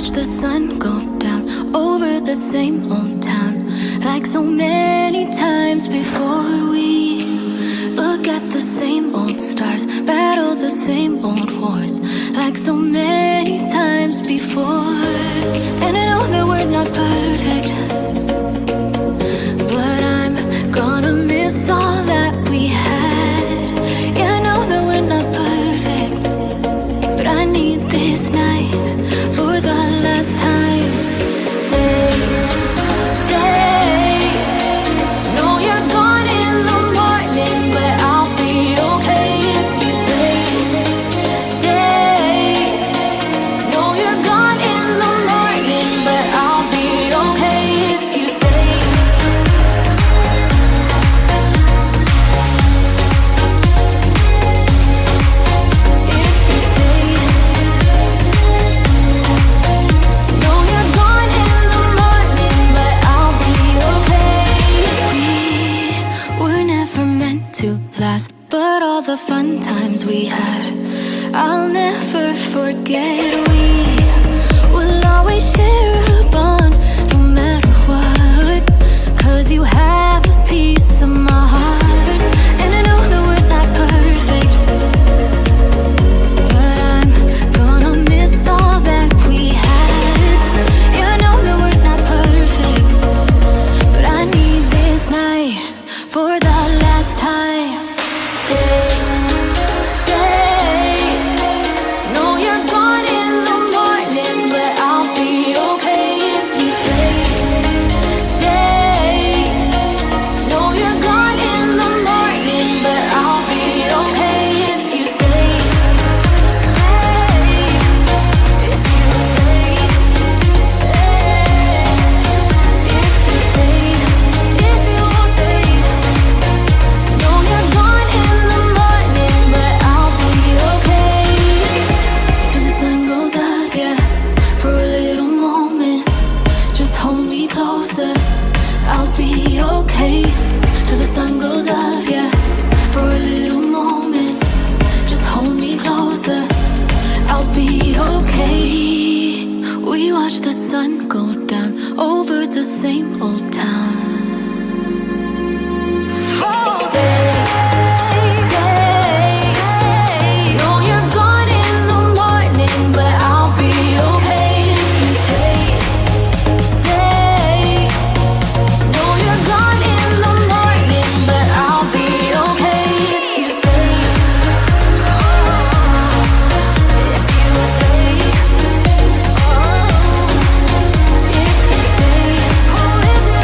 watch the sun go down over the same old town, like so many times before. We look at the same old stars, battle the same old wars, like so many times before. And I know that we're not perfect, but I'm gonna miss all that we had. Yeah, I know that we're not perfect, but I need this night for the last time. Stay, stay. Know you're gone in the morning, but I'll be okay if you stay. Stay. Know you're gone in the morning, but I'll be okay if you stay. If you stay. Know you're gone in the morning, but I'll be okay. We were never meant to last, but all the fun times we had, I'll never forget. We will always share a bond, no matter what, 'cause you have a piece of my heart. And I know that we're not perfect, but I'm gonna miss all that we had. Yeah, I know that we're not perfect, but I need this night for the last time. Stay, stay. Know you're gone in the morning, but I'll be okay if you stay. Stay. Know you're gone in the morning, but I'll be okay if you stay. Stay. If you stay. If you stay. If you stay. Know you're gone in the morning, but I'll be okay. Till the sun goes up, yeah, for a little moment. Just hold me closer, I'll be okay. Till the sun goes up, yeah, for a little moment. Just hold me closer, I'll be okay. We watch the sun go down over the same old town. Stay, stay. Know you're gone in the morning, but I'll be okay if you stay. Stay. Know you're gone in the morning, but I'll be okay if you stay. If you stay. If you stay. Oh, if you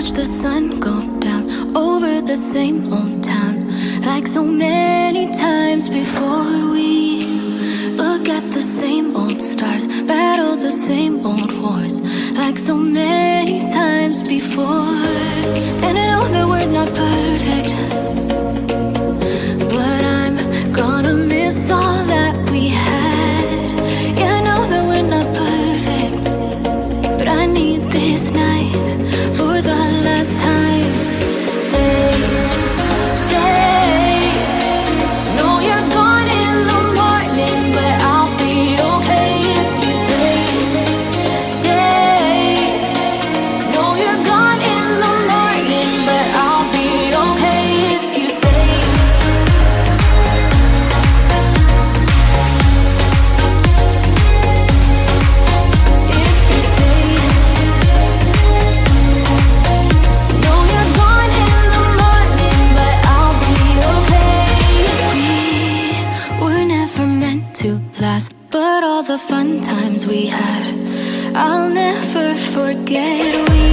watch the sun go down over the same old town, like so many times before. We look at the same old stars, battle the same old wars, like so many times before. And I know that we're not perfect, but I'm gonna miss all that we had. Yeah, I know that we're not perfect, but I need this night for the last time. Stay, stay. Know you're gone in the morning, but I'll be okay if you stay. Stay. Know you're gone in the morning, but I'll be okay if you stay. If you stay. Know you're gone in the morning, but I'll be okay. We were never meant to last, but all the fun times we had, I'll never forget. We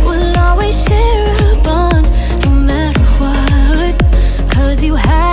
will always share a bond, no matter what, 'cause you had